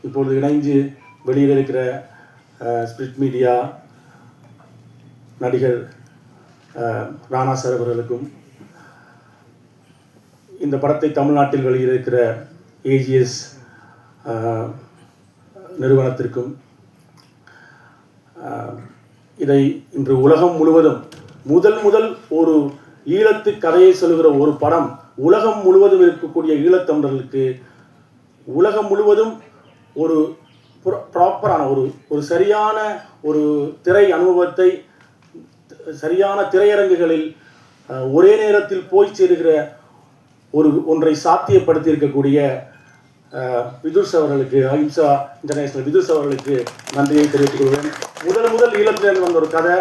இப்பொழுது இணைஞ்சு வெளியில் இருக்கிற ஸ்பிரிட் மீடியா நடிகர் ராணா சார் அவர்களுக்கும், இந்த படத்தை தமிழ்நாட்டில் வெளியிட்டிருக்கிற ஏஜிஎஸ் நிறுவனத்திற்கும், இதை இன்று உலகம் முழுவதும் முதல் ஒரு ஈழத்து கதையை சொல்லுகிற ஒரு படம் உலகம் முழுவதும் இருக்கக்கூடிய ஈழத்தமிழர்களுக்கு உலகம் முழுவதும் ஒரு ப்ராப்பரான ஒரு சரியான ஒரு திரை அனுபவத்தை சரியான திரையரங்குகளில் ஒரே நேரத்தில் போய் சேருகிற ஒன்றை சாத்தியப்படுத்தி இருக்கக்கூடிய விதுஷ் அவர்களுக்கு, அஹிம்சா இன்டர்நேஷனல் விதுஷ் அவர்களுக்கு நன்றியை தெரிவித்துக் கொள்வேன். முதல் ஈழத்திலிருந்து வந்த ஒரு கதை,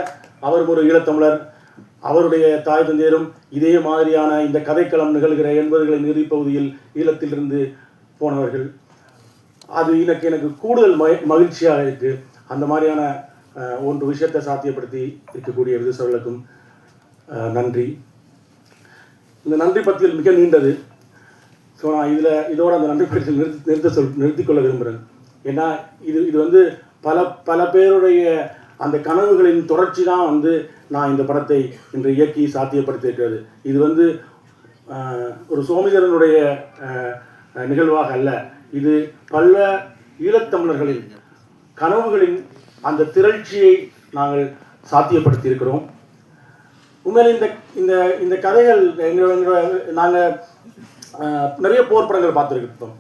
அவர் ஒரு ஈழத்தமிழர், அவருடைய தாய் தந்தையரும் இதே மாதிரியான இந்த கதைக்களம் நிகழ்கிற 80களின் இறுதிப்பகுதியில் ஈழத்திலிருந்து போனவர்கள். அது எனக்கு கூடுதல் மகிழ்ச்சியாக இருக்குது. அந்த மாதிரியான ஒன்று விஷயத்தை சாத்தியப்படுத்தி இருக்கக்கூடிய விதுஷ் அவர்களுக்கும் நன்றி. இந்த நன்றி பத்தியில் மிக நீண்டது. ஸோ நான் இதோட அந்த நன்றி பத்தியில் நிறுத்திக்கொள்ள விரும்புகிறேன். ஏன்னா இது வந்து பல பேருடைய அந்த கனவுகளின் தொடர்ச்சி தான் வந்து நான் இந்த படத்தை இன்று இயக்கி சாத்தியப்படுத்தியிருக்கிறது. இது வந்து ஒரு சோமிதரனுடைய நிகழ்வாக அல்ல, இது பல ஈழத்தமிழர்களின் கனவுகளின் அந்த திரட்சியை நாங்கள் சாத்தியப்படுத்தியிருக்கிறோம். உண்மையில் இந்த இந்த கதைகள் நாங்கள் நிறைய போர் படங்கள் பார்த்துருக்கோம்.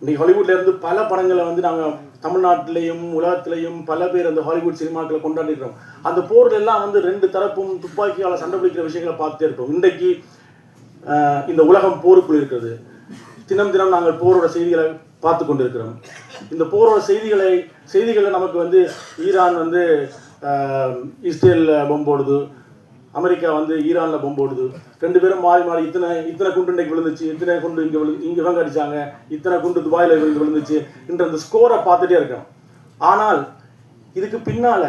இன்றைக்கி ஹாலிவுட்லேருந்து பல படங்களை வந்து நாங்கள் தமிழ்நாட்டிலையும் உலகத்திலையும் பல பேர் அந்த ஹாலிவுட் சினிமாக்களை கொண்டாடிருக்கிறோம். அந்த போரில் எல்லாம் வந்து ரெண்டு தரப்பும் துப்பாக்கியால் சண்டை பிடிக்கிற விஷயங்களை பார்த்துட்டே இருப்போம். இன்றைக்கு இந்த உலகம் போருக்குள் இருக்கிறது. தினம் நாங்கள் போரோட செய்திகளை பார்த்து கொண்டு இருக்கிறோம். இந்த போரோட செய்திகளை நமக்கு வந்து ஈரான் வந்து இஸ்ரேலில் பொம்பு போடுது, அமெரிக்கா வந்து ஈரானில் பொம்பு போடுது, ரெண்டு பேரும் மாறி இத்தனை குண்டு இன்றைக்கு விழுந்துச்சு, இத்தனை குண்டு இங்கே இவங்க அடித்தாங்க, இத்தனை குண்டு துபாயில் விழுந்துச்சு என்ற அந்த ஸ்கோரை பார்த்துட்டே இருக்கோம். ஆனால் இதுக்கு பின்னால்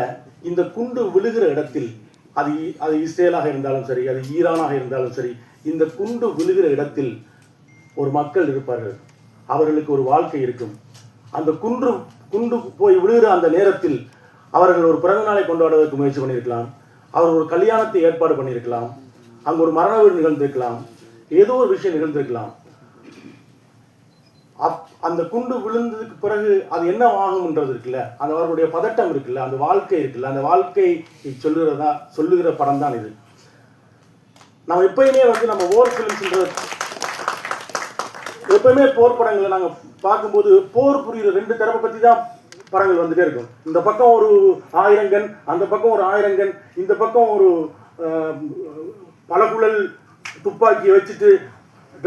இந்த குண்டு விழுகிற இடத்தில் அது இஸ்ரேலாக இருந்தாலும் சரி, அது ஈரானாக இருந்தாலும் சரி, இந்த குண்டு விழுகிற இடத்தில் ஒரு மக்கள் இருப்பார்கள், அவர்களுக்கு ஒரு வாழ்க்கை இருக்கும். அந்த குண்டு போய் விழுகிற அந்த நேரத்தில் அவர்கள் ஒரு பிறந்த நாளை கொண்டாடுவதற்கு முயற்சி பண்ணியிருக்கலாம், அவர் ஒரு கல்யாணத்தை ஏற்பாடு பண்ணியிருக்கலாம், அங்கே ஒரு மரண வீடு நிகழ்ந்திருக்கலாம், ஏதோ ஒரு விஷயம் நிகழ்ந்திருக்கலாம். அந்த குண்டு விழுந்ததுக்கு பிறகு அது என்ன ஆகும்ன்றது இருக்குல்ல, அந்த அவர்களுடைய பதட்டம் இருக்குல்ல, அந்த வாழ்க்கை இருக்குல்ல, அந்த வாழ்க்கை சொல்லுகிற படம் தான் இது. நம்ம எப்பயுமே வந்து நம்ம ஓர் ஃபிலிம்ஸ்ன்றது எப்பவுமே போர் படங்களை நாங்கள் பார்க்கும்போது போர் புரியுற ரெண்டு தரப்பை பற்றி தான் படங்கள் வந்துட்டே இருக்கும். இந்த பக்கம் ஒரு 1000 கன், அந்த பக்கம் ஒரு 1000 கன், இந்த பக்கம் ஒரு பலகுழல் துப்பாக்கியை வச்சுட்டு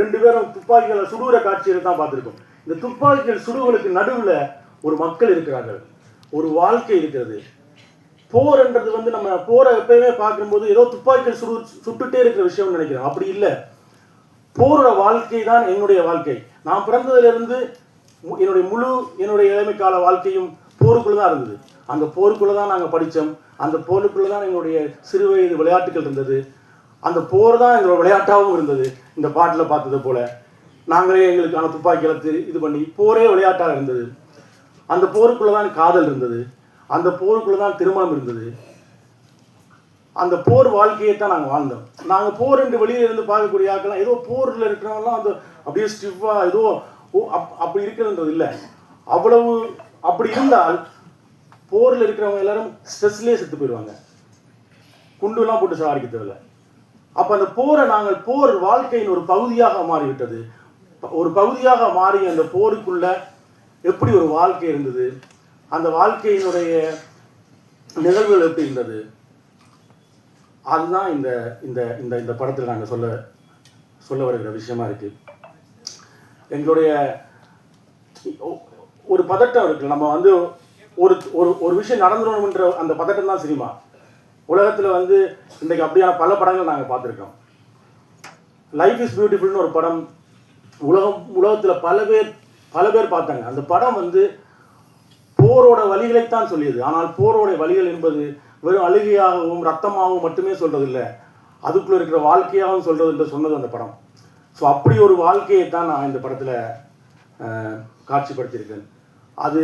ரெண்டு பேரும் துப்பாக்கிகளை சுடுகிற காட்சியை தான் பார்த்துருக்கோம். இந்த துப்பாக்கிகள் சுடுகளுக்கு நடுவில் ஒரு மக்கள் இருக்கிறார்கள், ஒரு வாழ்க்கை இருக்கிறது. போர்ன்றது வந்து நம்ம போரை எப்பயுமே பார்க்கும்போது ஏதோ துப்பாக்கிகள் சுட்டுட்டே இருக்கிற விஷயம்னு நினைக்கிறோம். அப்படி இல்லை. போரோட வாழ்க்கை தான் என்னுடைய வாழ்க்கை. நான் பிறந்ததிலிருந்து என்னுடைய இளமை கால வாழ்க்கையும் போருக்குள்ளே தான் இருந்தது. அந்த போருக்குள்ளே தான் நாங்கள் படித்தோம். அந்த போருக்குள்ளே தான் எங்களுடைய சிறு வயது விளையாட்டுகள் இருந்தது. அந்த போர் தான் எங்களோட விளையாட்டாகவும் இருந்தது. இந்த பாட்டில் பார்த்தது போல நாங்களே எங்களுக்கான துப்பாக்கி இழத்து இது பண்ணி போரே விளையாட்டாக இருந்தது. அந்த போருக்குள்ளே தான் காதல் இருந்தது. அந்த போருக்குள்ளே தான் திருமணம் இருந்தது. அந்த போர் வாழ்க்கையை தான் நாங்கள் வாழ்ந்தோம். நாங்கள் போர் என்று வெளியில் இருந்து பார்க்கக்கூடிய ஆட்கள்லாம் ஏதோ போரில் இருக்கிறவங்களாம் அந்த அப்படியே ஸ்டிஃபாக ஏதோ அப்படி இருக்கிறதுன்றது இல்லை. அவ்வளவு அப்படி இருந்தால் போரில் இருக்கிறவங்க எல்லாரும் ஸ்ட்ரெஸ்லேயே செத்து போயிடுவாங்க, குண்டுலாம் போட்டு சாடிக்க தேவையில்லை. அப்போ அந்த போர் வாழ்க்கையின் ஒரு பகுதியாக மாறிவிட்டது. ஒரு பகுதியாக மாறி அந்த போருக்குள்ள எப்படி ஒரு வாழ்க்கை இருந்தது, அந்த வாழ்க்கையினுடைய நிகழ்வுகள் எப்படி இருந்தது, அதுதான் இந்த இந்த இந்த இந்த படத்தில் நாங்கள் சொல்ல வருகிற விஷயமா இருக்கு. எங்களுடைய ஒரு பதட்டம் இருக்கு. நம்ம வந்து ஒரு விஷயம் நடந்துடணும்ன்ற அந்த பதட்டம் தான் சினிமா. உலகத்தில் வந்து இன்றைக்கு அப்படியான பல படங்கள் நாங்கள் பார்த்துருக்கோம். லைஃப் இஸ் பியூட்டிஃபுல்னு ஒரு படம் உலகத்தில் பல பேர் பார்த்தாங்க. அந்த படம் வந்து போரோட வலிகளைத்தான் சொல்லியது. ஆனால் போரோட வலிகள் என்பது வெறும் அழுகையாகவும் ரத்தமாகவும் மட்டுமே சொல்றதில்லை, அதுக்குள்ள இருக்கிற வாழ்க்கையாகவும் சொல்றது என்று சொன்னது அந்த படம். ஸோ அப்படி ஒரு வாழ்க்கையை தான் நான் இந்த படத்தில் காட்சிப்படுத்தியிருக்கேன். அது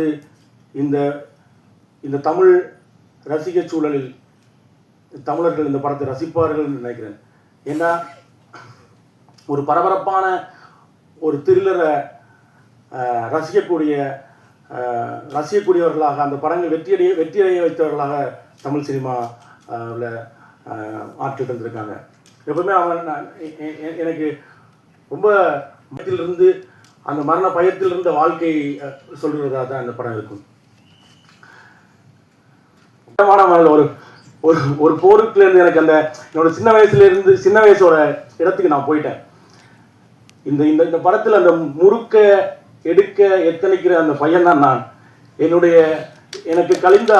இந்த இந்த தமிழ் ரசிக சூழலில் தமிழர்கள் இந்த படத்தை ரசிப்பார்கள் நினைக்கிறேன். ஏன்னா ஒரு பரபரப்பான ஒரு த்ரில்லரை ரசிக்கக்கூடியவர்களாக அந்த படங்கள் வெற்றியடைய வைத்தவர்களாக தமிழ் சினிமாவில் ஆற்றிட்டு இருந்திருக்காங்க. எப்பவுமே எனக்கு ரொம்ப பயத்திலிருந்து அந்த மரண பயத்திலிருந்த வாழ்க்கை சொல்கிறதா தான் இந்த படம் இருக்கும். ஒரு ஒரு ஒரு போருக்குலேருந்து எனக்கு அந்த என்னோட சின்ன வயசோட இடத்துக்கு நான் போயிட்டேன். இந்த இந்த படத்தில் அந்த முறுக்க எடுக்க எத்தனைக்கிற அந்த பையன் தான் நான். எனக்கு கழிந்த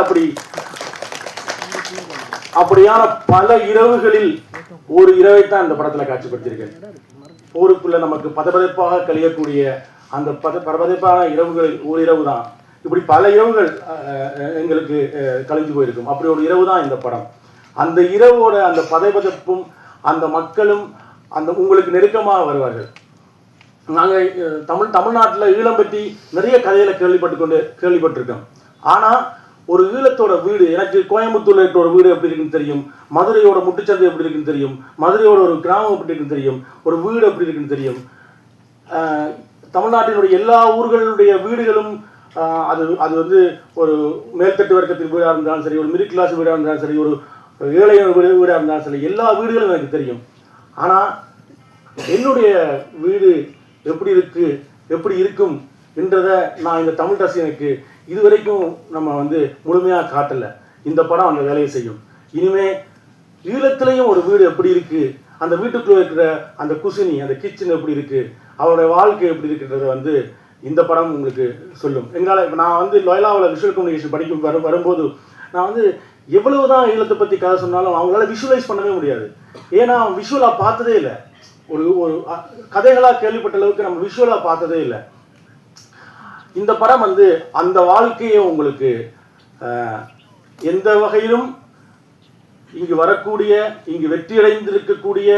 அப்படியான பல இரவுகளில் ஒரு இரவைத்தான் இந்த படத்தில் காட்சிப்படுத்தியிருக்கேன். போருக்குள்ள நமக்கு பதபதைப்பாக கழியக்கூடிய அந்த பரபதைப்பான இரவுகளில் ஒரு இரவு தான். இப்படி பல இரவுகள் எங்களுக்கு கழிஞ்சு போயிருக்கும். அப்படி ஒரு இரவு தான் இந்த படம். அந்த இரவோட அந்த பதைபதைப்பும் அந்த மக்களும் அந்த உங்களுக்கு நெருக்கமாக வருவார்கள். நாங்கள் தமிழ்நாட்டில் ஈழம் பற்றி நிறைய கதைகளை கேள்விப்பட்டிருக்கோம். ஆனால் ஒரு ஈழத்தோட வீடு, எனக்கு கோயம்புத்தூர்ல இருக்கிற ஒரு வீடு எப்படி இருக்குன்னு தெரியும், மதுரையோட முட்டுச்சந்தை எப்படி இருக்குன்னு தெரியும், மதுரையோட ஒரு கிராமம் எப்படி இருக்குன்னு தெரியும், ஒரு வீடு எப்படி இருக்குன்னு தெரியும். தமிழ்நாட்டினுடைய எல்லா ஊர்களுடைய வீடுகளும் அது வந்து ஒரு மேல்தட்டு வர்க்கத்தின் வீடாக இருந்தாலும் சரி, ஒரு மிடில் கிளாஸ் வீடாக இருந்தாலும் சரி, ஒரு ஏழை வீடாக இருந்தாலும் சரி, எல்லா வீடுகளும் எனக்கு தெரியும். ஆனால் என்னுடைய வீடு எப்படி இருக்கும் என்றதை நான் இந்த தமிழ் ரசிகனுக்கு இதுவரைக்கும் நம்ம வந்து முழுமையாக காட்டலை. இந்த படம் அந்த வேலையை செய்யும். இனிமே ஈழத்திலையும் ஒரு வீடு எப்படி இருக்குது, அந்த வீட்டுக்குள்ளே இருக்கிற அந்த குசினி, அந்த கிச்சன் எப்படி இருக்குது, அவருடைய வாழ்க்கை எப்படி இருக்குன்றதை வந்து இந்த படம் உங்களுக்கு சொல்லும். இப்போ நான் வந்து லோயலாவில் விஷுவல் கம்யூனிகேஷன் வரும்போது நான் வந்து எவ்வளவு தான் ஈழத்தை பற்றி கதை சொன்னாலும் அவங்களால விஷுவலைஸ் பண்ணவே முடியாது. ஏன்னா விஷுவலாக பார்த்ததே இல்லை. ஒரு கதைகளாக கேள்விப்பட்ட அளவுக்கு நம்ம விஷுவலாக பார்த்ததே இல்லை. இந்த படம் வந்து அந்த வாழ்க்கையை உங்களுக்கு எந்த வகையிலும் இங்கு வெற்றியடைந்திருக்கக்கூடிய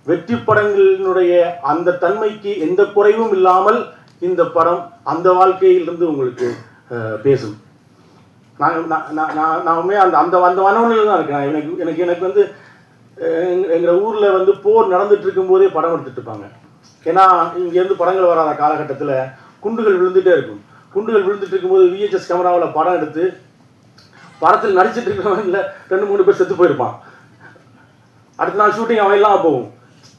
வெற்றி படங்களினுடைய அந்த தன்மைக்கு எந்த குறைவும் இல்லாமல் இந்த படம் அந்த வாழ்க்கையிலிருந்து உங்களுக்கு பேசும். நானுமே அந்த மனநிலையில் தான் இருக்கேன். எனக்கு வந்து எங்கள் ஊரில் வந்து போர் நடந்துட்டு இருக்கும் போதே படம் எடுத்துட்டு இருப்பாங்க. ஏன்னா இங்கேருந்து படங்கள் வராத காலகட்டத்தில் குண்டுகள் விழுந்துகிட்டே இருக்கும். குண்டுகள் விழுந்துட்டு இருக்கும்போது VHS கேமராவில் படம் எடுத்து படத்தில் நடிச்சிட்டு இருக்கிறவங்கள 2-3 பேர் செத்து போயிருப்பான். அடுத்த நாள் ஷூட்டிங் அவன் எல்லாம் போகும்.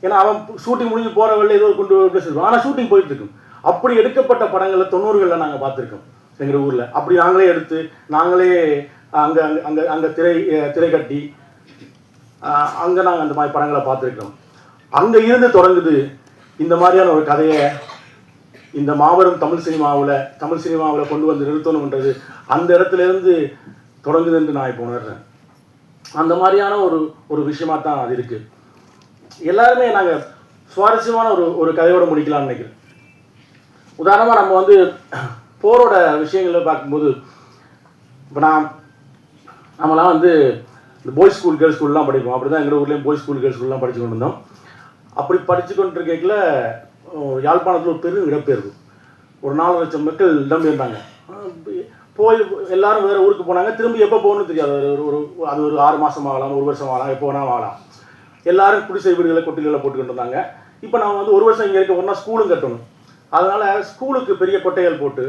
ஏன்னா அவன் ஷூட்டிங் முடிஞ்சு போகிற வழியில் ஏதோ குண்டு பேசிருப்பான். ஆனால் ஷூட்டிங் போயிட்டு இருக்கும். அப்படி எடுக்கப்பட்ட படங்களில் 90களில் நாங்கள் பார்த்துருக்கோம் எங்கள் ஊரில். அப்படி நாங்களே எடுத்து நாங்களே அங்கே அங்கே அங்கே திரை கட்டி அங்கே நாங்கள் அந்த மாதிரி படங்களை பார்த்துருக்கோம். அங்கே இருந்து தொடங்குது இந்த மாதிரியான ஒரு கதையை இந்த மாபெரும் தமிழ் சினிமாவில் கொண்டு வந்து நிறுத்தணுன்றது அந்த இடத்துலேருந்து தொடங்குது என்று நான் இப்போ உணர்றேன். அந்த மாதிரியான ஒரு விஷயமா தான் அது இருக்குது. எல்லாருமே நாங்கள் சுவாரஸ்யமான ஒரு கதையோடு முடிக்கலாம்னு நினைக்கிறேன். உதாரணமாக நம்ம வந்து போரோட விஷயங்களை பார்க்கும்போது இப்போ நம்மளாம் வந்து இந்த பாய்ஸ் ஸ்கூல் கேர்ள்ஸ் ஸ்கூல்லாம் படிப்போம். அப்படி தான் எங்கள் ஊர்லேயும் பாய்ஸ் ஸ்கூல் கேர்ள்ஸ் ஸ்கூல்லாம் படித்து கொண்டு இருந்தோம். அப்படி படித்து கொண்டிருக்கல யாழ்ப்பாணத்தில் ஒரு பெரும் இடப்பெயர்வு, ஒரு 4 லட்சம் மக்கள் இடம்பெயர்ந்தாங்க. போய் எல்லாரும் வேறு ஊருக்கு போனாங்க. திரும்பி எப்போ போகணும்னு தெரியாது. அது ஒரு 6 மாதம் ஆகலாம், 1 வருஷம் ஆகலாம், எப்போ வேணாலும் ஆகலாம். எல்லாரும் குடிசை வீடுகளை கொட்டில்களை போட்டுக்கிட்டு இருந்தாங்க. இப்போ நான் வந்து 1 வருஷம் இங்கே இருக்க போனால் ஸ்கூலும் கட்டணும். அதனால் ஸ்கூலுக்கு பெரிய கொட்டைகள் போட்டு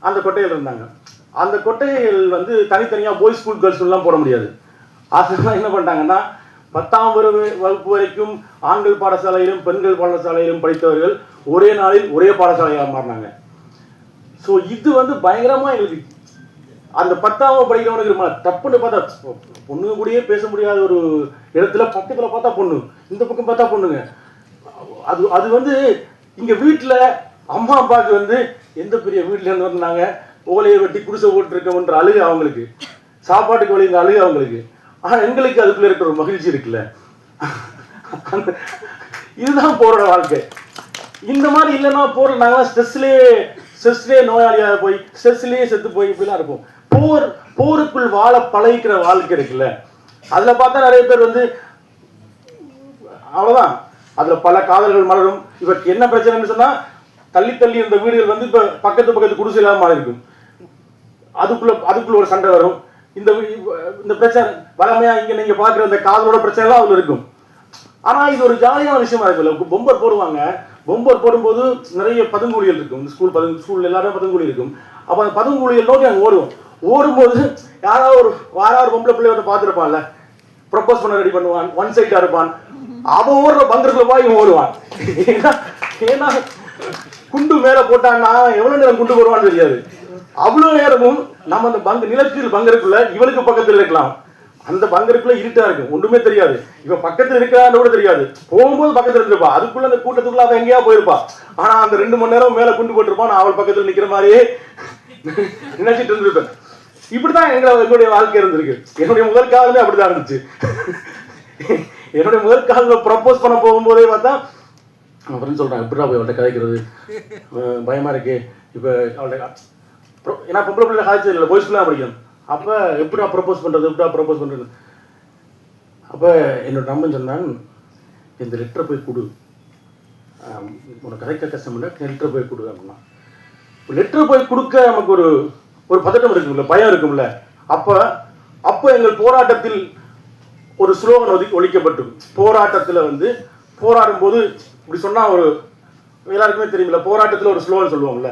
அந்த கொட்டைகள் இருந்தாங்க. அந்த கொட்டைகள் வந்து தனித்தனியாக பாய்ஸ் ஸ்கூல் கேர்ள்ஸ் ஸ்கூல்லாம் போட முடியாது. அதெல்லாம் என்ன பண்ணிட்டாங்கன்னா 10ஆம் வகுப்பு வரைக்கும் ஆண்கள் பாடசாலையிலும் பெண்கள் பாடசாலையிலும் படித்தவர்கள் ஒரே நாளில் ஒரே பாடசாலையாக மாறினாங்க. ஸோ இது வந்து பயங்கரமாக எங்களுக்கு அந்த 10ஆம் படிக்கிறவனுக்கு தப்புன்னு பார்த்தா பொண்ணுங்க கூடயே பேச முடியாத ஒரு இடத்துல பக்கத்தில் பார்த்தா பொண்ணு, இந்த பக்கம் பார்த்தா பொண்ணுங்க. அது வந்து இங்கே வீட்டில் அம்மா அப்பாவுக்கு வந்து எந்த பெரிய வீட்டிலேருந்து வந்தாங்க, ஓலையை வெட்டி குடிசை போட்டுருக்கோன்ற அழுகு அவங்களுக்கு, சாப்பாட்டுக்கு வழி இந்த அழுகு அவங்களுக்கு. ஆனால் எங்களுக்கு அதுக்குள்ளே இருக்கிற ஒரு மகிழ்ச்சி இருக்குல்ல, இதுதான் போரோட வாழ்க்கை. இந்த மாதிரி இல்லைன்னா போகிற நாங்களாம் ஸ்ட்ரெஸ்லேயே நோயாளியாக போய் ஸ்ட்ரெஸ்லேயே செத்து போய் இப்படிலாம் இருப்போம். போருக்குள் வாழ பழகிக்கிற வாழ்க்கை இருக்குல்ல, அதில் பார்த்தா நிறைய பேர் வந்து அவ்வளோதான், அதில் பல காதல்கள் மலரும். இவருக்கு என்ன பிரச்சனைன்னு சொன்னால் தள்ளி தள்ளி இருந்த வீடுகள் வந்து இப்போ பக்கத்து குடிசை இல்லாம மாறி இருக்கும். அதுக்குள்ள ஒரு சண்டை வரும். இந்த பிரச்சனை வளமையா இங்க நீங்க பாக்குற இந்த காதலோட பிரச்சனை எல்லாம் அதுல இருக்கும். ஆனா இது ஒரு ஜாலியான விஷயமா இருக்குல்ல. பொம்பர் போடுவாங்க. பொம்பர் போடும்போது நிறைய பதுங்குழிகள் இருக்கும். ஸ்கூல் எல்லாரும் பதுங்குழி இருக்கும். அப்ப அந்த பதுங்குழிகள் நோக்கி அங்க ஓடும்போது யாராவது பொம்பளை பிள்ளையோட பார்த்துருப்பான்ல, ப்ரப்போஸ் பண்ண ரெடி பண்ணுவான், ஒன் சைடா இருப்பான். அவன் ஓடுற பங்கருக்குள்ள போய் இவன் ஓடுவான். ஏன்னா குண்டு மேல போட்டான்னா எவ்வளவு நேரம் குண்டு போடுவான்னு தெரியாது. அவ்வளவு நேரமும் நம்ம அந்த நிலத்தில் பங்கருக்குள்ள இவளுக்கு பக்கத்தில் இருக்கலாம். அந்த பங்கருக்குள்ள இருட்டா இருக்கும், ஒண்ணுமே தெரியாது. இவன் பக்கத்துல இருக்கிறான்னு கூட தெரியாது. போகும்போது பக்கத்துல இருந்திருப்பா, அதுக்குள்ள அந்த கூட்டத்துக்குள்ள அவன் எங்கேயா போயிருப்பா. ஆனா அந்த 2 மணி நேரம் மேல குண்டு போட்டிருப்பான், அவள் பக்கத்துல நிக்கிற மாதிரியே நினைச்சிட்டு இருந்திருப்பேன். இப்படிதான் எங்களுடைய வாழ்க்கை இருந்திருக்கு. என்னுடைய முதல் காலமே அப்படிதான் இருந்துச்சு. என்னுடைய முதல் காலில் ப்ரப்போஸ் பண்ண போகும்போதே பார்த்தா அப்படின்னு சொல்றான், எப்படிடா போய் அவள்கிட்ட கதைக்கிறது, பயமா இருக்கு. இப்போ அவள்கிட்ட ஏன்னா பொம்பளை பிள்ளை காய்ச்சல் இல்லை, பாய்ஸ் தான் படிக்கணும். அப்போ எப்படா ப்ரப்போஸ் பண்ணுறது. அப்போ என்னோட நம்பன் சொன்னான், இந்த லெட்டரை போய் கொடு, உனக்கு கதைக்க கஷ்டம் இல்லை, லெட்டரை போய் கொடு அப்படின்னா. லெட்டரை போய் கொடுக்க நமக்கு ஒரு பதட்டம் இருக்கும்ல, பயம் இருக்கும்ல. அப்போ எங்கள் போராட்டத்தில் ஒரு ஸ்லோகன் ஒழிக்கப்பட்டிருக்கும். போராட்டத்தில் வந்து போராடும் போது இப்படி சொன்னா எல்லாருக்குமே தெரியுமில்ல, போராட்டத்தில் ஒரு ஸ்லோகன் சொல்லுவோம்ல.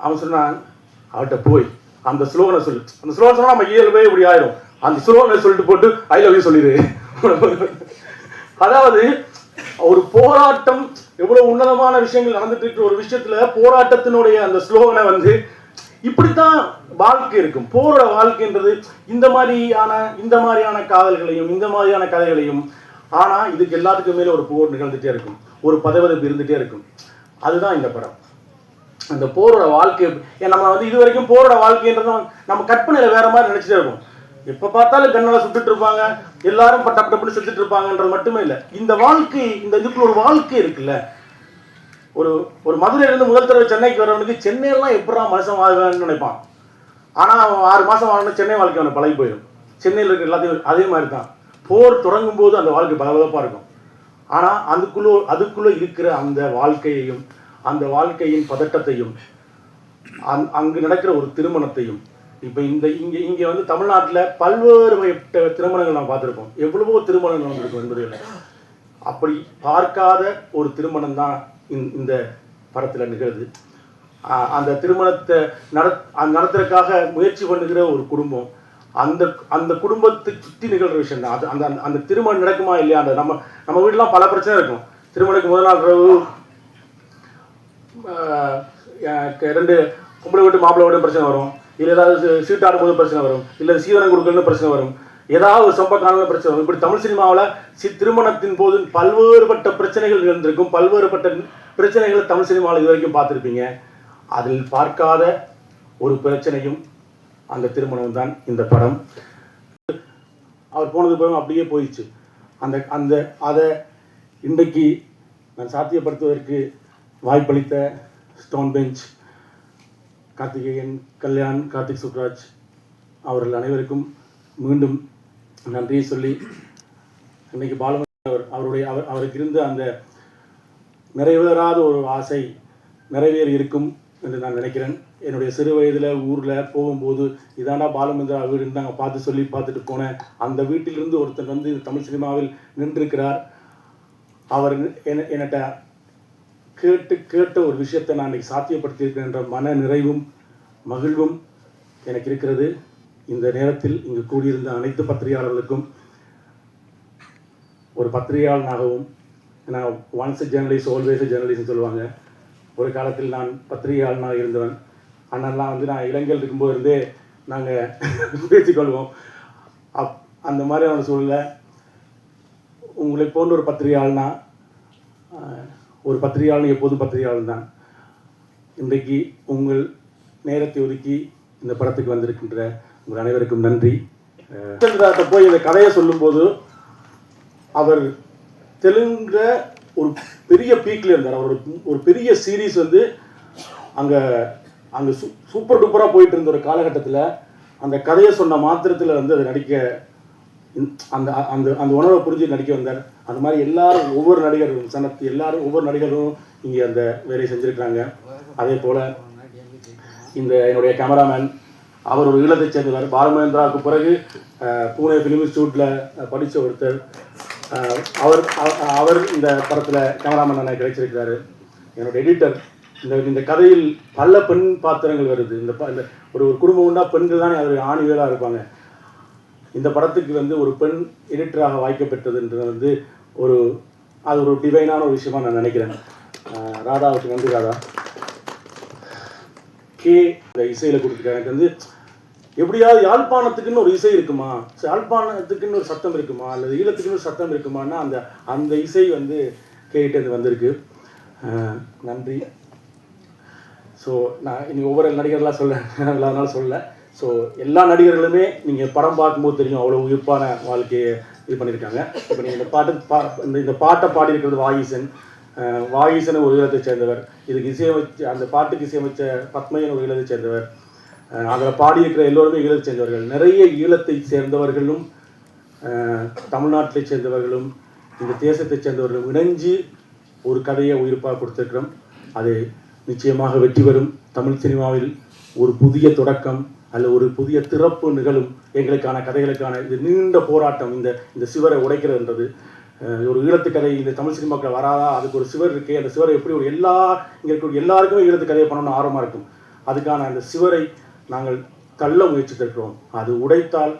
அவன் சொன்னான், அவட்ட போய் அந்த ஸ்லோகனை சொல்லு. அந்த ஸ்லோகன் சொன்னா நம்ம இயல்பே இப்படி ஆயிரும். அந்த ஸ்லோகனை சொல்லிட்டு போட்டு ஐ லவ் யூ சொல்லிடு. அதாவது ஒரு போராட்டம் எவ்வளவு உன்னதமான விஷயங்கள் நடந்துட்டு இருக்கிற ஒரு விஷயத்துல போராட்டத்தினுடைய அந்த ஸ்லோகனை வந்து இப்படித்தான் வாழ்க்கை இருக்கும். போற வாழ்க்கைன்றது இந்த மாதிரியான காதல்களையும் இந்த மாதிரியான கதைகளையும். ஆனா இதுக்கு எல்லாத்துக்கும் மேல ஒரு போர் நிகழ்ந்துட்டே இருக்கும், ஒரு பதவியப்பு இருந்துட்டே இருக்கும். அதுதான் இந்த படம். அந்த போரோட வாழ்க்கை நம்ம வந்து இது வரைக்கும் போரோட வாழ்க்கைன்றது நம்ம கற்பனையில வேற மாதிரி நினைச்சிட்டே இருக்கும். எப்ப பார்த்தாலும் கண்ணால சுட்டுட்டு இருப்பாங்க, எல்லாரும் பட்டப்பட்டு செத்துட்டு இருப்பாங்கன்றது மட்டுமே இல்லை. இந்த வாழ்க்கை, இந்த இதுக்குள்ள ஒரு வாழ்க்கை இருக்குல்ல. ஒரு மதுரையிலிருந்து முதல் தடவை சென்னைக்கு வரவனுக்கு சென்னையெல்லாம் எப்படா மனுஷன் வாழ்வான்னு நினைப்பான். ஆனா அவன் 6 மாசம் வாழணும், சென்னை வாழ்க்கை அவனை பழகி போயிடும். சென்னையில் இருக்க எல்லாத்தையும் அதே மாதிரி தான். போர் தொடங்கும் போது அந்த வாழ்க்கை பலபலப்பா இருக்கும். ஆனா அதுக்குள்ள இருக்கிற அந்த வாழ்க்கையையும் அந்த வாழ்க்கையின் பதட்டத்தையும் அங்கு நடக்கிற ஒரு திருமணத்தையும் இப்ப இங்க வந்து தமிழ்நாட்டில் பல்வேறு திருமணங்கள் நாம் பார்த்திருப்போம். எவ்வளவோ திருமணங்கள் நடந்திருக்கும் என்பதில் அப்படி பார்க்காத ஒரு திருமணம் தான் இந்த படத்துல நிகழ்து. அந்த திருமணத்தை நடத்துறதுக்காக முயற்சி பண்ணுகிற ஒரு குடும்பம், அந்த குடும்பத்தை சுற்றி நிகழ்ற விஷயம் தான். அந்த திருமணம் நடக்குமா இல்லையா, அந்த நம்ம வீட்டுலாம் பல பிரச்சனை இருக்கும். திருமணத்துக்கு முதல் நாள் இரவு 2 பொம்பளை வீட்டு மாப்பிள்ளை வீட்டு பிரச்சனை வரும், இல்லை ஏதாவது சீட்டாடும் போது பிரச்சனை வரும், இல்லை சீதனம் கொடுக்கணும்னு பிரச்சனை வரும், ஏதாவது சொம்ப காணல பிரச்சனை வரும். இப்படி தமிழ் சினிமாவில் திருமணத்தின் போது பல்வேறுபட்ட பிரச்சனைகள் இருந்திருக்கும். பல்வேறுபட்ட பிரச்சனைகளை தமிழ் சினிமாவில் இது வரைக்கும் பார்த்துருப்பீங்க. அதில் பார்க்காத ஒரு பிரச்சனையும் அந்த திருமணம் தான் இந்த படம். அவர் போனது போய் அப்படியே போயிடுச்சு. அதை இன்றைக்கு நான் சாத்தியப்படுத்துவதற்கு வாய்ப்பளித்த ஸ்டோன் பெஞ்ச், கார்த்திகேயன், கல்யாண், கார்த்திக் சுப்ராஜ் அவர்கள் அனைவருக்கும் மீண்டும் நன்றியை சொல்லி, இன்னைக்கு பாலமன் அவருக்கு இருந்த அந்த நிறைவேறாத ஒரு ஆசை நிறைவேறி இருக்கும் என்று நான் நினைக்கிறேன். என்னுடைய சிறு வயதில் ஊரில் போகும்போது இதாண்டா பாலுமந்திரா வீடுன்னு நாங்கள் பார்த்துட்டு போனேன். அந்த வீட்டிலிருந்து ஒருத்தர் வந்து தமிழ் சினிமாவில் நின்றிருக்கிறார். அவர் என்கிட்ட கேட்ட ஒரு விஷயத்தை நான் இன்னைக்கு சாத்தியப்படுத்தியிருக்கிறேன் என்ற மன நிறைவும் மகிழ்வும் எனக்கு இருக்கிறது. இந்த நேரத்தில் இங்கு கூடியிருந்த அனைத்து பத்திரிகையாளர்களுக்கும், ஒரு பத்திரிகையாளனாகவும், நான் ஒன்ஸ் ஜேர்னலிஸ்ட் ஆல்வேஸ் ஜேர்னலிஸ்ட்னு சொல்லுவாங்க. ஒரு காலத்தில் நான் பத்திரிகையாளனாக இருந்தவன். அண்ணன்லாம் வந்து நான் இளைஞர்கள் இருக்கும்போது இருந்தே நாங்கள் பேசிக்கொள்வோம். அந்த மாதிரியான சூழ்நிலை உங்களை போன்ற ஒரு பத்திரிகையாளன் எப்போதும் பத்திரிகையாளன் தான். இன்றைக்கு உங்கள் நேரத்தை ஒதுக்கி இந்த படத்துக்கு வந்திருக்கின்ற உங்கள் அனைவருக்கும் நன்றி. போய் இந்த கதையை சொல்லும்போது அவர் தெலுங்குல ஒரு பெரிய பீக்ல இருந்தார். அவர் ஒரு பெரிய சீரீஸ் வந்து அங்கே சூப்பர் டூப்பராக போயிட்டு இருந்த ஒரு காலகட்டத்தில் அந்த கதையை சொன்ன மாத்திரத்தில் வந்து அதை நடிக்க அந்த அந்த அந்த உணர்வை புரிஞ்சு நடிக்க வந்தார். அந்த மாதிரி எல்லாரும் ஒவ்வொரு நடிகர்களும் சனத் எல்லாரும் ஒவ்வொரு நடிகர்களும் இங்கே அந்த வேலையை செஞ்சுருக்கிறாங்க. அதே போல் இந்த என்னுடைய கேமராமேன் அவர் ஒரு ஈழத்தை சேர்ந்தவர். பாலமகேந்திராவுக்கு பிறகு பூனே ஃபிலிம் இன்ஸ்டியூட்டில் படித்த ஒருத்தர். அவர் அவர் இந்த படத்தில் கேமராமேன் எனக்கு கிடைச்சிருக்கிறாரு. என்னோடய எடிட்டர். இந்த கதையில் பல பெண் பாத்திரங்கள் வருது. இந்த ஒரு குடும்பம்னா பெண்கள் தானே அது ஆணிவேலாக இருப்பாங்க. இந்த படத்துக்கு ஒரு பெண் எடிட்டராக வாய்க்கப்பட்டதுன்றது அது ஒரு டிவைனான ஒரு விஷயமா நான் நினைக்கிறேன். ராதாவுக்கு நன்றி. ராதா இந்த இசையில் கொடுத்துருக்காங்க. எனக்கு எப்படியாவது யாழ்ப்பாணத்துக்குன்னு ஒரு இசை இருக்குமா, யாழ்ப்பாணத்துக்குன்னு ஒரு சத்தம் இருக்குமா, அல்லது ஈழத்துக்குன்னு ஒரு சத்தம் இருக்குமான்னா அந்த இசை கேட்டு வந்திருக்கு. நன்றி. ஸோ நான் இன்னைக்கு ஒவ்வொரு நடிகர்களாக அதனால சொல்லலை. ஸோ எல்லா நடிகர்களுமே நீங்கள் படம் பார்க்கும்போது தெரியும் அவ்வளோ உயிர்ப்பான வாழ்க்கையை இது பண்ணியிருக்காங்க. இப்போ நீங்கள் இந்த பாட்டை பாடியிருக்கிறது வாகீசன் ஒரு ஈழத்தை சேர்ந்தவர். இதுக்கு இசையமைச்ச அந்த பாட்டுக்கு இசையமைச்ச பத்மையன் ஒரு ஈழத்தை சேர்ந்தவர். அதில் பாடியிருக்கிற எல்லோருமே ஈழத்தை சேர்ந்தவர்கள். நிறைய ஈழத்தை சேர்ந்தவர்களும் தமிழ்நாட்டை சேர்ந்தவர்களும் இந்த தேசத்தை சேர்ந்தவர்களும் இணைஞ்சு ஒரு கதையை உயிர்ப்பாக கொடுத்துருக்கிறோம். அது நிச்சயமாக வெற்றி பெறும். தமிழ் சினிமாவில் ஒரு புதிய தொடக்கம் அல்ல ஒரு புதிய திறப்பு நிகழும். எங்களுக்கான கதைகளுக்கான இது நீண்ட போராட்டம். இந்த சிவரை உடைக்கிறதுன்றது ஒரு ஈழத்து கதை இந்த தமிழ் சினிமாக்கள் வராதா? அதுக்கு ஒரு சிவர் இருக்கே. அந்த சிவரை எப்படி இங்கே இருக்கக்கூடிய எல்லாருக்குமே ஈழத்து கதையை பண்ணணும்னு ஆர்வமாக இருக்கும். அதுக்கான அந்த சிவரை நாங்கள் தள்ள முயற்சித்திருக்கிறோம். அது உடைத்தால்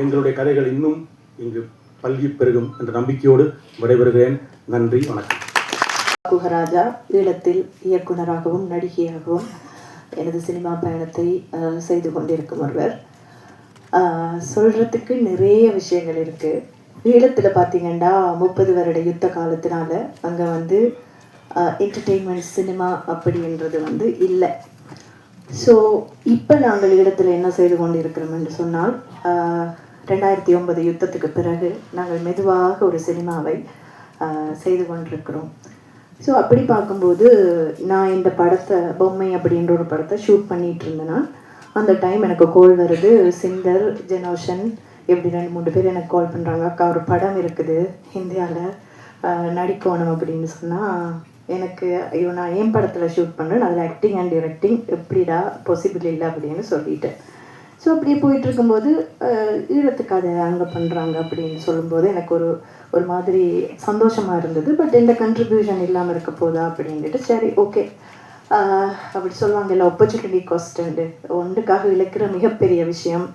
எங்களுடைய கதைகள் இன்னும் இங்கு பல்கி பெருகும் என்ற நம்பிக்கையோடு விடைபெறுகிறேன். நன்றி, வணக்கம். குஹராஜா ஈழத்தில் இயக்குனராகவும் நடிகையாகவும் எனது சினிமா பயணத்தை செய்து கொண்டிருக்கும் ஒருவர். சொல்கிறதுக்கு நிறைய விஷயங்கள் இருக்குது. ஈழத்தில் பார்த்தீங்கன்னா 30 வருட யுத்த காலத்தினால அங்கே என்டர்டெயின்மெண்ட் சினிமா அப்படின்றது இல்லை. ஸோ இப்போ நாங்கள் ஈழத்தில் என்ன செய்து கொண்டு இருக்கிறோம் என்று சொன்னால் 2009 யுத்தத்துக்கு பிறகு நாங்கள் மெதுவாக ஒரு சினிமாவை செய்து கொண்டிருக்கிறோம். ஸோ அப்படி பார்க்கும்போது நான் இந்த படத்தை பொம்மை அப்படின்ற ஒரு படத்தை ஷூட் பண்ணிகிட்டு இருந்தேன்னா அந்த டைம் எனக்கு கால் வருது. சிந்தர், ஜெனோஷன் எப்படி 2-3 பேர் எனக்கு கால் பண்ணுறாங்க. அக்கா ஒரு படம் இருக்குது இந்தியாவில் நடிக்கணும் அப்படின்னு சொன்னால் எனக்கு ஐயோ நான் என் படத்தில் ஷூட் பண்ணுறேன், அதில் ஆக்டிங் அண்ட் டிரெக்டிங் எப்படிடா பாசிபிள் இல்லை அப்படின்னு சொல்லிட்டேன். ஸோ அப்படியே போயிட்டுருக்கும்போது ஈழத்துக்கு அதை அங்கே பண்ணுறாங்க அப்படின்னு சொல்லும்போது எனக்கு ஒரு மாதிரி சந்தோஷமாக இருந்தது. பட் எந்த கண்ட்ரிபியூஷன் இல்லாமல் இருக்க போதா அப்படின்ட்டு சரி ஓகே அப்படி சொல்லுவாங்க இல்லை ஆப்பர்ச்சுனிட்டி காஸ்ட்டு ஒன்றுக்காக இழக்கிற மிகப்பெரிய விஷயம்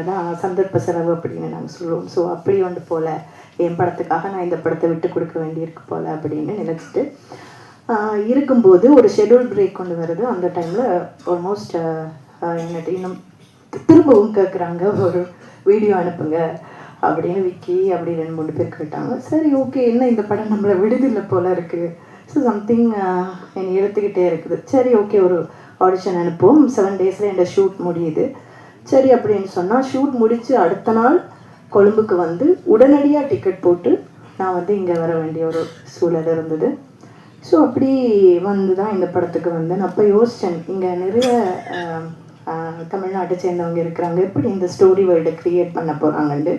தான் சந்தர்ப்ப செலவு அப்படின்னு நாங்கள் சொல்லுவோம். ஸோ அப்படி போல் என் படத்துக்காக நான் இந்த படத்தை விட்டு கொடுக்க வேண்டியிருக்கு போல் அப்படின்னு நினச்சிட்டு இருக்கும்போது ஒரு ஷெட்யூல் பிரேக் கொண்டு வருது. அந்த டைமில் ஆல்மோஸ்ட் என்னட்டு இன்னும் திரும்பவும் கேட்குறாங்க ஒரு வீடியோ அனுப்புங்க அப்படின்னு விக்கி அப்படி 2-3 பேர் கேட்டாங்க. சரி ஓகே என்ன இந்த படம் நம்மளை விடுதில்லை போல் இருக்குது. ஸோ சம்திங் என்னை எடுத்துக்கிட்டே இருக்குது. சரி ஓகே ஒரு ஆடிஷன் அனுப்புவோம். 7 days என் ஷூட் முடியுது. சரி அப்படின்னு சொன்னால் ஷூட் முடித்து அடுத்த நாள் கொழும்புக்கு உடனடியாக டிக்கெட் போட்டு நான் இங்கே வர வேண்டிய ஒரு சூழல் இருந்தது. ஸோ அப்படி தான் இந்த படத்துக்கு நான் அப்போ யோசித்தேன் இங்கே நிறைய தமிழ்நாட்டை சேர்ந்தவங்க இருக்கிறாங்க, எப்படி இந்த ஸ்டோரி வேர்ல்டை க்ரியேட் பண்ண போகிறாங்கன்ட்டு.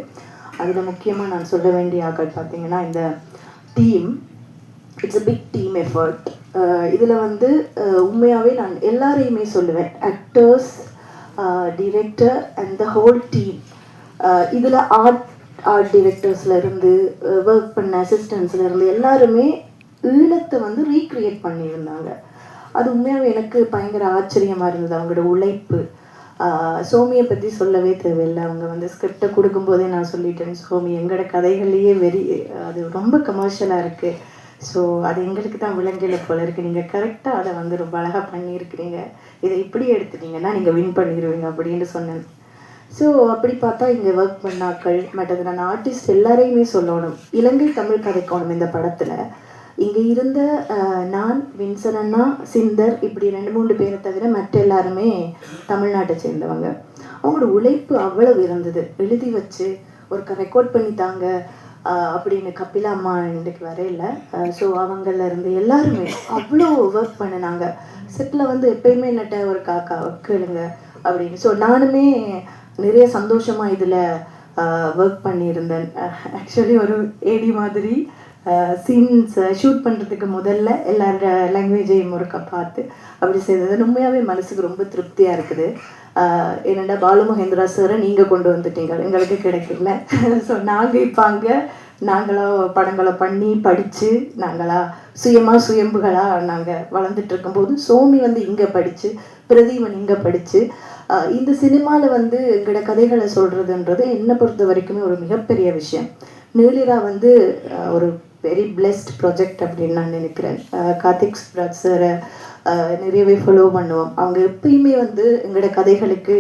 அதில் முக்கியமாக நான் சொல்ல வேண்டிய ஆக்கள் பார்த்திங்கன்னா இந்த team. It's a big team effort. இதில் உண்மையாகவே நான் எல்லாரையுமே சொல்லுவேன், actors, director and the whole team. இதில் ஆர்ட் டிரெக்டர்ஸ்லேருந்து ஒர்க் பண்ண அசிஸ்டன்ஸ்லேருந்து எல்லாருமே ஈழத்தை ரீக்ரியேட் பண்ணியிருந்தாங்க. அது உண்மையாகவே எனக்கு பயங்கர ஆச்சரியமாக இருந்தது. அவங்களோட உழைப்பு. சோமியை பற்றி சொல்லவே தேவையில்லை. அவங்க ஸ்கிரிப்டை கொடுக்கும்போதே நான் சொல்லிட்டேன், சோமி எங்களோட கதைகள்லேயே அது ரொம்ப கமர்ஷியலாக இருக்குது. ஸோ அது எங்களுக்கு தான் விலங்கில போல் இருக்குது. நீங்கள் கரெக்டாக அதை ரொம்ப அழகாக பண்ணியிருக்கிறீங்க, இதை இப்படி எடுத்துட்டீங்கன்னா நீங்கள் வின் பண்ணிடுவீங்க அப்படின்னு சொன்னேன். ஸோ அப்படி பார்த்தா இங்கே ஒர்க் பண்ணாக்கள் மற்றது நான் ஆர்டிஸ்ட் எல்லாரையுமே சொல்லணும், இலங்கை தமிழ் கதைக்கணும் இந்த படத்தில். இங்கே இருந்த நான், வின்சன் அண்ணா, சிந்தர் இப்படி 2-3 பேரை தவிர மற்ற எல்லாருமே தமிழ்நாட்டை சேர்ந்தவங்க. அவங்களோட உழைப்பு அவ்வளவு இருந்தது. எழுதி வச்சு ஒரு ரெக்கார்ட் பண்ணித்தாங்க அப்படின்னு கபிலா அம்மா இன்றைக்கு வரையில. ஸோ அவங்கள்லேருந்து எல்லாருமே அவ்வளோ ஒர்க் பண்ணினாங்க. செட்டில் எப்பயுமே நட்ட ஒரு காக்கா கேளுங்க அப்படின்னு. ஸோ நானுமே நிறைய சந்தோஷமாக இதில் ஒர்க் பண்ணியிருந்தேன். ஆக்சுவலி ஒரு ஏடி மாதிரி சீன்ஸ் ஷூட் பண்ணுறதுக்கு முதல்ல எல்லாரோட லாங்குவேஜையும் ஒருக்கா பார்த்து அப்படி செய்தது உண்மையாகவே மனசுக்கு ரொம்ப திருப்தியாக இருக்குது. என்னென்னா பாலு மகேந்திரா சாரை நீங்கள் கொண்டு வந்துட்டீங்க, எங்களுக்கு கிடைக்கல. ஸோ நாங்கள் இப்போ அங்கே நாங்களாக படங்களை பண்ணி படித்து நாங்களாக சுயம்புகளாக நாங்கள் வளர்ந்துட்டு இருக்கும்போது சோமி வந்து இங்கே படித்து, பிரதீபன் இங்கே படித்து, இந்த சினிமாவில் வந்து எங்களோட கதைகளை சொல்கிறதுன்றது என்னை பொறுத்த வரைக்குமே ஒரு மிகப்பெரிய விஷயம். நீலிரா வந்து ஒரு வெரி பிளெஸ்ட் ப்ராஜெக்ட் அப்படின்னு நான் நினைக்கிறேன். கார்த்திக் சுப்ராஜ் சாரை நிறையவே ஃபாலோ பண்ணுவோம். அவங்க எப்பயுமே வந்து எங்களோட கதைகளுக்கு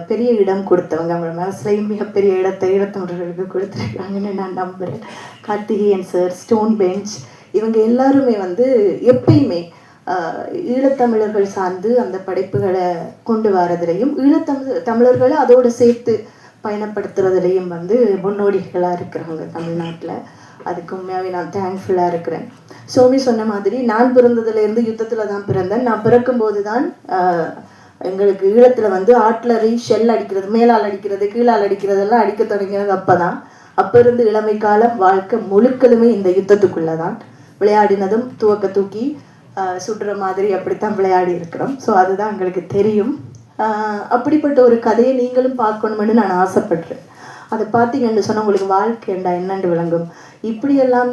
பெரிய இடம் கொடுத்தவங்க. அவங்க மனசுலையும் மிகப்பெரிய இடத்தை ஈழத்தமிழர்களுக்கு கொடுத்துருக்காங்கன்னு நான் நம்புகிறேன். கார்த்திகேயன் சார், ஸ்டோன் பெஞ்ச், இவங்க எல்லாருமே வந்து எப்பயுமே ஈழத்தமிழர்கள் சார்ந்து அந்த படைப்புகளை கொண்டு வரதுலையும் தமிழர்களை அதோடு சேர்த்து பயணப்படுத்துறதுலையும் வந்து முன்னோடிகளாக இருக்கிறாங்க தமிழ்நாட்டில். அதுக்கு உண்மையாகவே நான் தேங்க்ஃபுல்லாக இருக்கிறேன். சோமி சொன்ன மாதிரி நான் பிறந்ததுலேருந்து யுத்தத்தில் தான் பிறந்தேன். நான் பிறக்கும்போது தான் எங்களுக்கு ஈழத்தில் வந்து ஆட்லரி, ஷெல் அடிக்கிறது, மேலால் அடிக்கிறது, கீழால் அடிக்கிறதெல்லாம் அடிக்க தொடங்கினது அப்போ தான். அப்போ இருந்து இளமை காலம் வாழ்க்கை முழுக்கலுமே இந்த யுத்தத்துக்குள்ளே தான். விளையாடினதும் துவக்க தூக்கி சுடுற மாதிரி அப்படித்தான் விளையாடி இருக்கிறோம். ஸோ அதுதான் எங்களுக்கு தெரியும். அப்படிப்பட்ட ஒரு கதையை நீங்களும் பார்க்கணுமென்னு நான் ஆசைப்படுறேன். அதை பார்த்தீங்கன்னு சொன்னால் உங்களுக்கு வாழ்க்கைண்டா என்னென்று விளங்கும். இப்படியெல்லாம்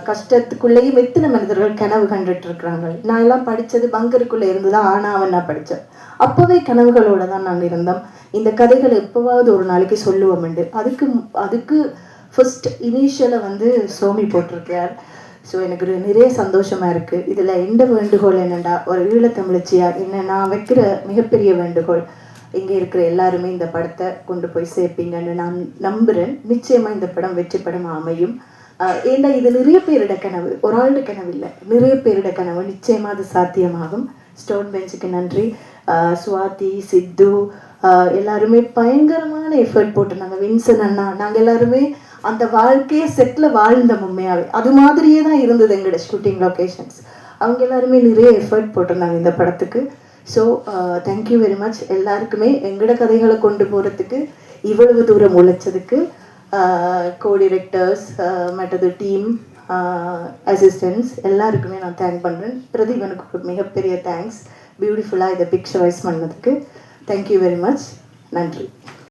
கஷ்டத்துக்குள்ளேயும் எத்தனை மனிதர்கள் கனவு கண்டுட்டு இருக்கிறாங்க. நான் எல்லாம் படித்தது பங்கருக்குள்ளே இருந்து தான் ஆனாவன்னா படித்தேன். அப்போவே கனவுகளோடு தான் நாங்கள் இருந்தோம். இந்த கதைகளை எப்போவாவது ஒரு நாளைக்கு சொல்லுவோம்ண்டு அதுக்கு ஃபர்ஸ்ட் இனிஷியலை வந்து சோமி போட்டிருக்கார். ஸோ எனக்கு நிறைய சந்தோஷமாக இருக்குது. இதில் எந்த வேண்டுகோள் என்னென்னா, ஒரு ஈழத்தமிழச்சியாக என்ன நான் வைக்கிற மிகப்பெரிய வேண்டுகோள், இங்கே இருக்கிற எல்லாருமே இந்த படத்தை கொண்டு போய் சேர்ப்பீங்கன்னு நான் நம்புகிறேன். நிச்சயமாக இந்த படம் வெற்றி படம் அமையும். ஏன்னா இது நிறைய பேரிட கனவு, ஒரு ஆளுடைய கனவு இல்லை, நிறைய பேரிட கனவு. நிச்சயமாக அது சாத்தியமாகும். ஸ்டோன் பெஞ்சுக்கு நன்றி. சுவாதி, சித்து எல்லாருமே பயங்கரமான எஃபர்ட் போட்டிருந்தாங்க. வின்சன் அண்ணா, நாங்கள் எல்லாருமே அந்த வாழ்க்கையை செட்டில் வாழ்ந்தோம். உண்மையாகவே அது மாதிரியே தான் இருந்தது எங்களோட ஷூட்டிங் லொக்கேஷன்ஸ். அவங்க எல்லாருமே நிறைய எஃபர்ட் போட்டிருந்தாங்க இந்த படத்துக்கு. ஸோ தேங்க்யூ வெரி மச் எல்லாருக்குமே. எங்களோட கதைகளை கொண்டு போகிறதுக்கு இவ்வளவு தூரம் உழைச்சதுக்கு கோ டிரெக்டர்ஸ், மற்றது டீம், அசிஸ்டன்ட்ஸ் எல்லாருக்குமே நான் தேங்க் பண்ணுறேன். பிரதீபனுக்கு ஒரு மிகப்பெரிய தேங்க்ஸ், பியூட்டிஃபுல்லாக இதை பிக்சரைஸ் பண்ணதுக்கு. Thank you very much. நன்றி.